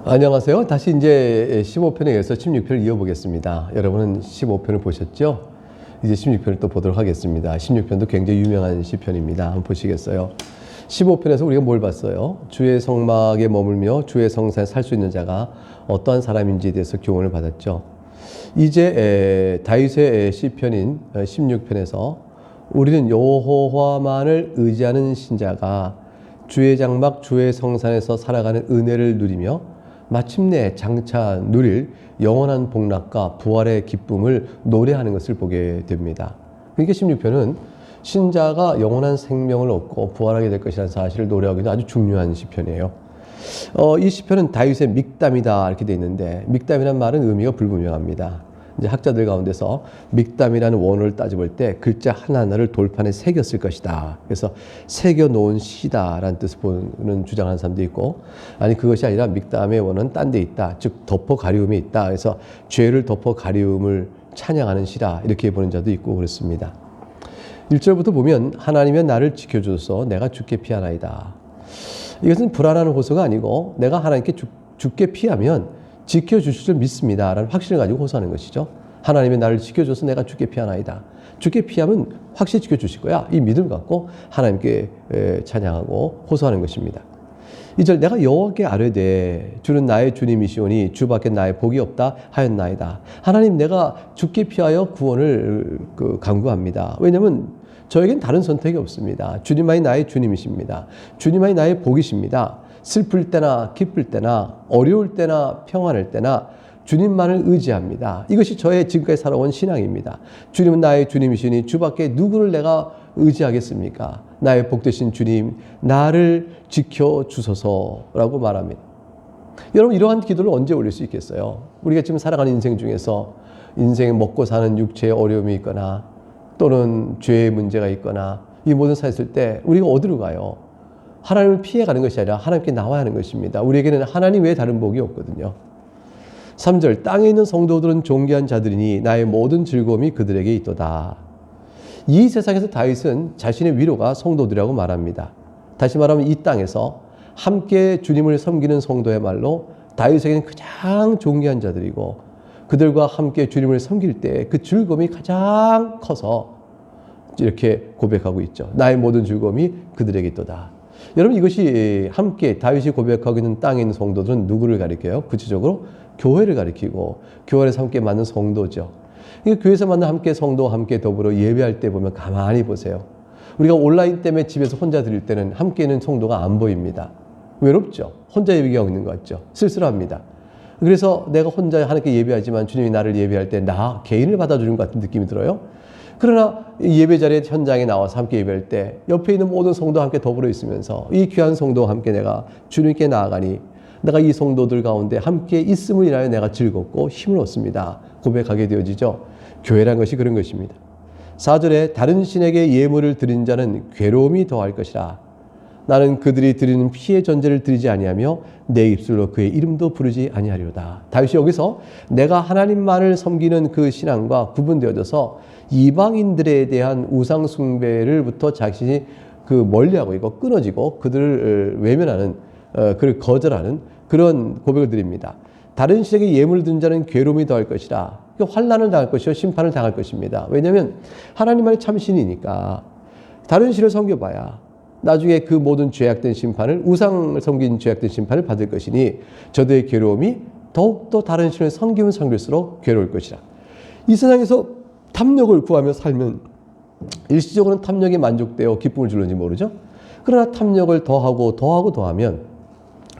안녕하세요. 다시 이제 15편에 이어서 16편을 이어보겠습니다. 여러분은 15편을 보셨죠? 이제 16편을 또 보도록 하겠습니다. 16편도 굉장히 유명한 시편입니다. 한번 보시겠어요? 15편에서 우리가 뭘 봤어요? 주의 성막에 머물며 주의 성산에 살 수 있는 자가 어떠한 사람인지에 대해서 교훈을 받았죠. 이제 다윗의 시편인 16편에서 우리는 여호와만을 의지하는 신자가 주의 장막 주의 성산에서 살아가는 은혜를 누리며 마침내 장차 누릴 영원한 복락과 부활의 기쁨을 노래하는 것을 보게 됩니다. 그러니까 16편은 신자가 영원한 생명을 얻고 부활하게 될 것이라는 사실을 노래하기 위해 아주 중요한 시편이에요. 이 시편은 다윗의 믹담이다 이렇게 되어 있는데, 믹담이라는 말은 의미가 불분명합니다. 이제 학자들 가운데서 믹담이라는 원어를 따져볼 때 글자 하나하나를 돌판에 새겼을 것이다. 그래서 새겨 놓은 시다라는 뜻을 보는 주장하는 사람도 있고, 아니 그것이 아니라 믹담의 원어는 딴 데 있다. 즉 덮어 가리움이 있다. 그래서 죄를 덮어 가리움을 찬양하는 시다. 이렇게 보는 자도 있고 그렇습니다. 1절부터 보면 하나님의 나를 지켜줘서 내가 죽게 피하나이다. 이것은 불안한 호소가 아니고 내가 하나님께 죽게 피하면 지켜주실 줄 믿습니다 라는 확신을 가지고 호소하는 것이죠. 하나님의 나를 지켜줘서 내가 죽게 피하나이다. 죽게 피하면 확실히 지켜주실 거야. 이 믿음을 갖고 하나님께 찬양하고 호소하는 것입니다. 2절 내가 여호와께 아뢰되 주는 나의 주님이시오니 주밖에 나의 복이 없다 하였나이다. 하나님, 내가 죽게 피하여 구원을 간구합니다. 왜냐하면 저에겐 다른 선택이 없습니다. 주님만이 나의 주님이십니다. 주님만이 나의 복이십니다. 슬플 때나 기쁠 때나 어려울 때나 평안할 때나 주님만을 의지합니다. 이것이 저의 지금까지 살아온 신앙입니다. 주님은 나의 주님이시니 주밖에 누구를 내가 의지하겠습니까? 나의 복되신 주님, 나를 지켜주소서라고 말합니다. 여러분, 이러한 기도를 언제 올릴 수 있겠어요? 우리가 지금 살아가는 인생 중에서 인생에 먹고 사는 육체의 어려움이 있거나 또는 죄의 문제가 있거나 이 모든 사이 있을 때 우리가 어디로 가요? 하나님을 피해가는 것이 아니라 하나님께 나와야 하는 것입니다. 우리에게는 하나님 외에 다른 복이 없거든요. 3절 땅에 있는 성도들은 존귀한 자들이니 나의 모든 즐거움이 그들에게 있도다. 이 세상에서 다윗은 자신의 위로가 성도들이라고 말합니다. 다시 말하면 이 땅에서 함께 주님을 섬기는 성도야말로 다윗에게는 가장 존귀한 자들이고, 그들과 함께 주님을 섬길 때 그 즐거움이 가장 커서 이렇게 고백하고 있죠. 나의 모든 즐거움이 그들에게 있도다. 여러분, 이것이 함께 다윗이 고백하고 있는 땅에 있는 성도들은 누구를 가리켜요? 구체적으로 교회를 가리키고 교회에서 함께 만난 성도죠. 교회에서 만난 함께 성도와 함께 더불어 예배할 때 보면 가만히 보세요. 우리가 온라인 때문에 집에서 혼자 드릴 때는 함께 있는 성도가 안 보입니다. 외롭죠. 혼자 예배하고 있는 것 같죠. 쓸쓸합니다. 그래서 내가 혼자 하나님께 예배하지만 주님이 나를 예배할 때 나 개인을 받아주는 것 같은 느낌이 들어요. 그러나 예배 자리에 현장에 나와서 함께 예배할 때 옆에 있는 모든 성도와 함께 더불어 있으면서 이 귀한 성도와 함께 내가 주님께 나아가니 내가 이 성도들 가운데 함께 있음을 인하여 내가 즐겁고 힘을 얻습니다. 고백하게 되어지죠. 교회란 것이 그런 것입니다. 4절에 다른 신에게 예물을 드린 자는 괴로움이 더할 것이라. 나는 그들이 드리는 피의 전제를 드리지 아니하며 내 입술로 그의 이름도 부르지 아니하리로다. 다윗이 여기서 내가 하나님만을 섬기는 그 신앙과 구분되어져서 이방인들에 대한 우상 숭배를부터 자신이 멀리하고 있고 끊어지고 그들을 외면하는, 그를 거절하는 그런 고백을 드립니다. 다른 신에게 예물을 드린 자는 괴로움이 더할 것이라. 환난을 당할 것이요 심판을 당할 것입니다. 왜냐하면 하나님만이 참 신이니까 다른 신을 섬겨봐야 나중에 그 모든 죄악된 심판을, 우상을 섬긴 죄악된 심판을 받을 것이니 저들의 괴로움이 더욱더 다른 신을 섬기면 섬길수록 괴로울 것이라. 이 세상에서 탐욕을 구하며 살면 일시적으로는 탐욕에 만족되어 기쁨을 줄는지 모르죠. 그러나 탐욕을 더하면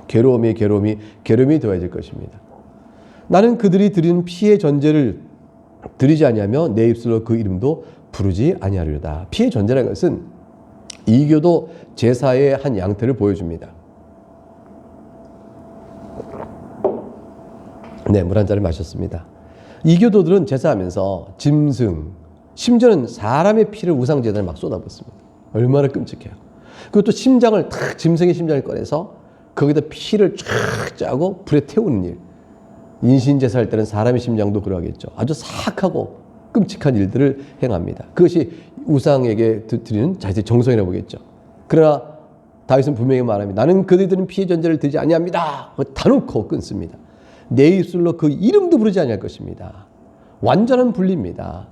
괴로움이 더해질 것입니다. 나는 그들이 드리는 피의 전제를 드리지 아니하며 내 입술로 그 이름도 부르지 아니하리로다. 피의 전제라는 것은 이교도 제사의 한 양태를 보여줍니다. 네, 물 한 잔을 마셨습니다. 이교도들은 제사하면서 짐승, 심지어는 사람의 피를 우상제단에 막 쏟아붓습니다. 얼마나 끔찍해요. 그것도 심장을 짐승의 심장을 꺼내서 거기다 피를 쫙 짜고 불에 태우는 일. 인신제사할 때는 사람의 심장도 그러하겠죠. 아주 사악하고 끔찍한 일들을 행합니다. 그것이 우상에게 드리는 자신의 정성이라고 보겠죠. 그러나 다윗은 분명히 말합니다. 나는 그들은 피해 전제를 드지 아니합니다. 단언코 끊습니다. 내 입술로 그 이름도 부르지 아니할 것입니다. 완전한 분리입니다.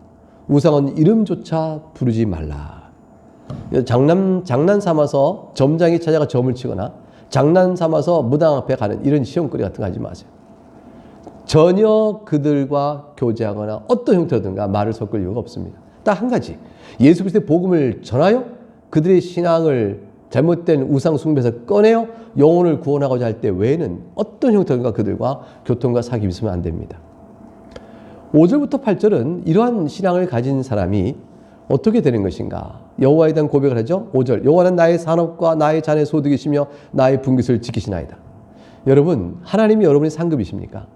우상은 이름조차 부르지 말라. 장난 삼아서 점장이 찾아가 점을 치거나 장난 삼아서 무당 앞에 가는 이런 시험거리 같은 거 하지 마세요. 전혀 그들과 교제하거나 어떤 형태로든가 말을 섞을 이유가 없습니다. 딱 한 가지, 예수 그리스도의 복음을 전하여 그들의 신앙을 잘못된 우상 숭배에서 꺼내어 영혼을 구원하고자 할 때 외에는 어떤 형태로든가 그들과 교통과 사귐이 있으면 안 됩니다. 5절부터 8절은 이러한 신앙을 가진 사람이 어떻게 되는 것인가? 여호와에 대한 고백을 하죠. 5절, 여호와는 나의 산업과 나의 잔의 소득이시며 나의 분깃을 지키시나이다. 여러분, 하나님이 여러분의 상급이십니까?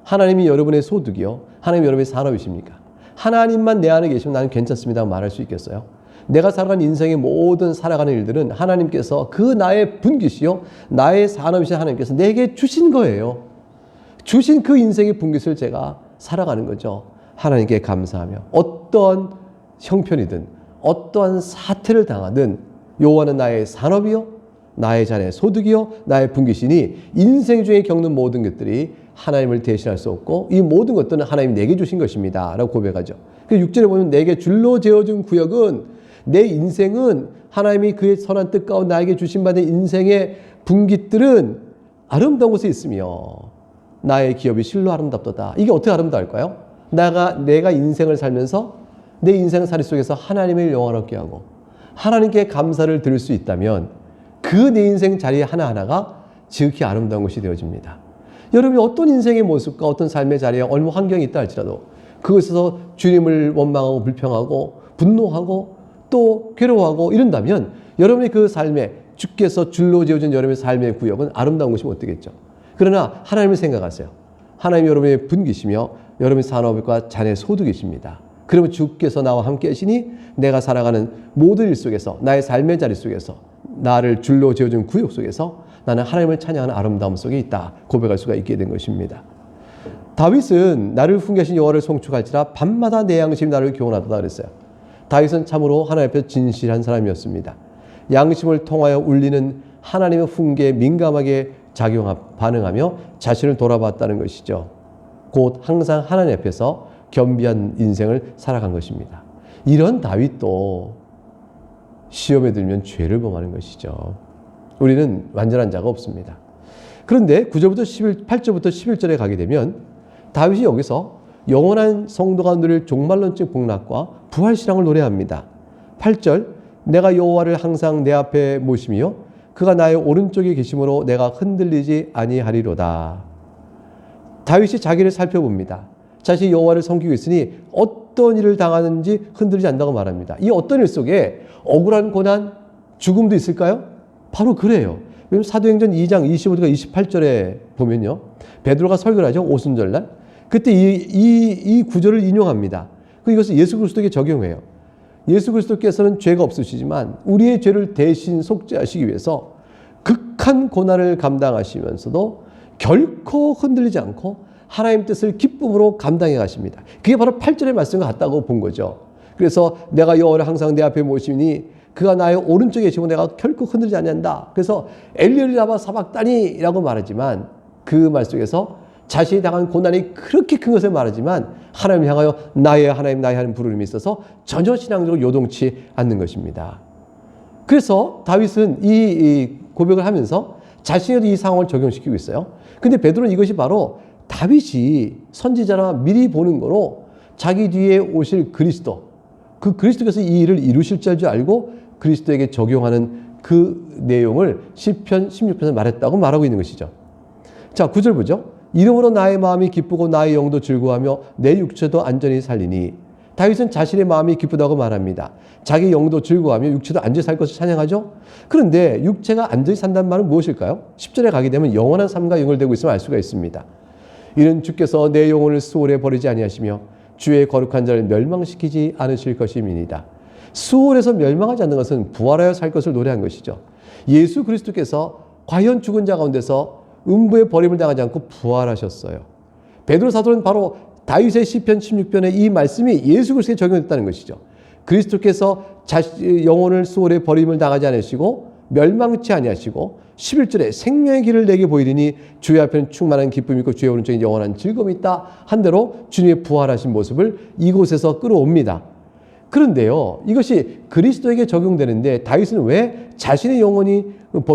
하나님이 여러분의 소득이요, 하나님이 여러분의 산업이십니까? 하나님만 내 안에 계시면 나는 괜찮습니다 말할 수 있겠어요? 내가 살아가는 인생의 모든 살아가는 일들은 하나님께서 그 나의 분깃이요, 나의 산업이신 하나님께서 내게 주신 거예요. 주신 그 인생의 분깃을 제가 살아가는 거죠. 하나님께 감사하며 어떤 형편이든 어떠한 사태를 당하든 여호와는 나의 산업이요, 나의 잔의 소득이요, 나의 분깃이니 인생 중에 겪는 모든 것들이 하나님을 대신할 수 없고 이 모든 것들은 하나님이 내게 주신 것입니다 라고 고백하죠. 6절에 보면 내게 줄로 재어준 구역은, 내 인생은 하나님이 그의 선한 뜻 가운데 나에게 주신 바 된 인생의 분깃들은 아름다운 곳에 있으며 나의 기업이 실로 아름답도다. 이게 어떻게 아름다울까요? 내가 인생을 살면서 내 인생살이 속에서 하나님을 영원하게 하고 하나님께 감사를 드릴 수 있다면 그 내 인생 자리 하나하나가 지극히 아름다운 것이 되어집니다. 여러분이 어떤 인생의 모습과 어떤 삶의 자리에 얼마 환경이 있다 할지라도 그것에서 주님을 원망하고 불평하고 분노하고 또 괴로워하고 이런다면 여러분의 그 삶에 주께서 줄로 지어준 여러분의 삶의 구역은 아름다운 것이 못 되겠죠. 그러나 하나님을 생각하세요. 하나님이 여러분의 분깃이며 여러분의 산업과 잔의 소득이십니다. 그러면 주께서 나와 함께 하시니 내가 살아가는 모든 일 속에서, 나의 삶의 자리 속에서, 나를 줄로 지어준 구역 속에서 나는 하나님을 찬양하는 아름다움 속에 있다 고백할 수가 있게 된 것입니다. 다윗은 나를 훈계하신 여호와를 송축할지라 밤마다 내 양심이 나를 교훈하도다 그랬어요. 다윗은 참으로 하나님 앞에 진실한 사람이었습니다. 양심을 통하여 울리는 하나님의 훈계에 민감하게 반응하며 자신을 돌아봤다는 것이죠. 곧 항상 하나님 앞에서 겸비한 인생을 살아간 것입니다. 이런 다윗도 시험에 들면 죄를 범하는 것이죠. 우리는 완전한 자가 없습니다. 그런데 8절부터 11절에 가게 되면 다윗이 여기서 영원한 성도가 누릴 종말론적 복락과 부활신앙을 노래합니다. 8절, 내가 여호와를 항상 내 앞에 모시며 그가 나의 오른쪽에 계심으로 내가 흔들리지 아니하리로다. 다윗이 자기를 살펴봅니다. 자신이 여호와를 섬기고 있으니 어떤 일을 당하는지 흔들리지 않는다고 말합니다. 이 어떤 일 속에 억울한 고난, 죽음도 있을까요? 바로 그래요. 왜냐하면 사도행전 2장 25절과 28절에 보면요, 베드로가 설교를 하죠. 오순절날. 그때 이 구절을 인용합니다. 이것을 예수 그리스도에게 적용해요. 예수 그리스도께서는 죄가 없으시지만 우리의 죄를 대신 속죄하시기 위해서 극한 고난을 감당하시면서도 결코 흔들리지 않고 하나님 뜻을 기쁨으로 감당해 가십니다. 그게 바로 8절의 말씀과 같다고 본 거죠. 그래서 내가 여호와를 항상 내 앞에 모시니 그가 나의 오른쪽에 계시고 내가 결코 흔들리지 아니한다. 그래서 엘리엘리라바 사박다니라고 말하지만 그 말 속에서 자신이 당한 고난이 그렇게 큰 것을 말하지만 하나님을 향하여 나의 하나님, 나의 하나님 부르심이 있어서 전혀 신앙적으로 요동치 않는 것입니다. 그래서 다윗은 이 고백을 하면서 자신에도 이 상황을 적용시키고 있어요. 근데 베드로는 이것이 바로 다윗이 선지자나 미리 보는 거로 자기 뒤에 오실 그리스도, 그 그리스도께서 이 일을 이루실 줄 알고 그리스도에게 적용하는 그 내용을 시편 16편에서 말했다고 말하고 있는 것이죠. 자, 9절 보죠. 이름으로 나의 마음이 기쁘고 나의 영도 즐거워하며 내 육체도 안전히 살리니. 다윗은 자신의 마음이 기쁘다고 말합니다. 자기 영도 즐거워하며 육체도 안전히 살 것을 찬양하죠. 그런데 육체가 안전히 산다는 말은 무엇일까요? 10절에 가게 되면 영원한 삶과 연결되고 있음을 알 수가 있습니다. 이는 주께서 내 영혼을 수월에 버리지 아니하시며 주의 거룩한 자를 멸망시키지 않으실 것임이니이다. 수월에서 멸망하지 않는 것은 부활하여 살 것을 노래한 것이죠. 예수 그리스도께서 과연 죽은 자 가운데서 음부의 버림을 당하지 않고 부활하셨어요. 베드로 사도는 바로 다윗의 시편 16편의 이 말씀이 예수 그리스도에 적용됐다는 것이죠. 그리스도께서 영혼을 수월에 버림을 당하지 않으시고 멸망치 아니하시고 11절에 생명의 길을 내게 보이리니 주의 앞에는 충만한 기쁨이 있고 주의 오른쪽에 영원한 즐거움이 있다 한 대로 주님의 부활하신 모습을 이곳에서 끌어옵니다. 그런데요, 이것이 그리스도에게 적용되는데 다윗은 왜 자신의 영혼이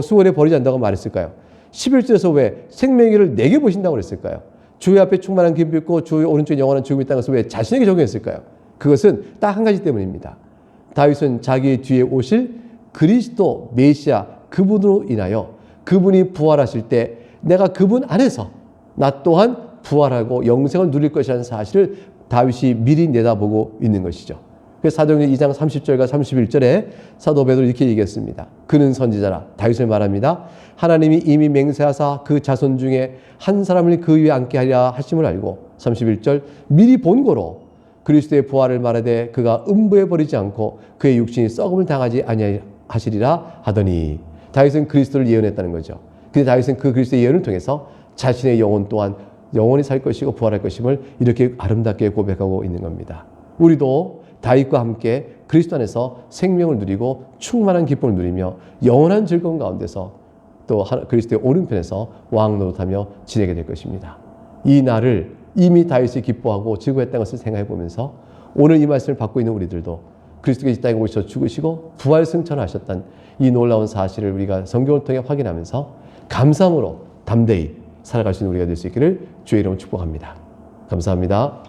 수월에 버리지 않는다고 말했을까요? 11절에서 왜 생명의 길을 내게 보신다고 그랬을까요? 주의 앞에 충만한 기쁨이 있고 주의 오른쪽에 영원한 즐거움이 있다는 것을 왜 자신에게 적용했을까요? 그것은 딱 한 가지 때문입니다. 다윗은 자기의 뒤에 오실 그리스도 메시아 그분으로 인하여 그분이 부활하실 때 내가 그분 안에서 나 또한 부활하고 영생을 누릴 것이라는 사실을 다윗이 미리 내다보고 있는 것이죠. 그래서 사도행전 2장 30절과 31절에 사도 베드로 이렇게 얘기했습니다. 그는 선지자라, 다윗을 말합니다. 하나님이 이미 맹세하사 그 자손 중에 한 사람을 그 위에 앉게 하리라 하심을 알고 31절 미리 본고로 그리스도의 부활을 말하되 그가 음부에 버리지 않고 그의 육신이 썩음을 당하지 아니하시리라 하더니 다윗은 그리스도를 예언했다는 거죠. 근데 다윗은 그 그리스도의 예언을 통해서 자신의 영혼 또한 영원히 살 것이고 부활할 것임을 이렇게 아름답게 고백하고 있는 겁니다. 우리도 다윗과 함께 그리스도 안에서 생명을 누리고 충만한 기쁨을 누리며 영원한 즐거움 가운데서 또 그리스도의 오른편에서 왕 노릇하며 지내게 될 것입니다. 이 날을 이미 다윗이 기뻐하고 즐거워했다는 것을 생각해 보면서 오늘 이 말씀을 받고 있는 우리들도 그리스도께서 이 땅에 오셔서 죽으시고 부활 승천하셨던 이 놀라운 사실을 우리가 성경을 통해 확인하면서 감사함으로 담대히 살아갈 수 있는 우리가 될 수 있기를 주의 이름으로 축복합니다. 감사합니다.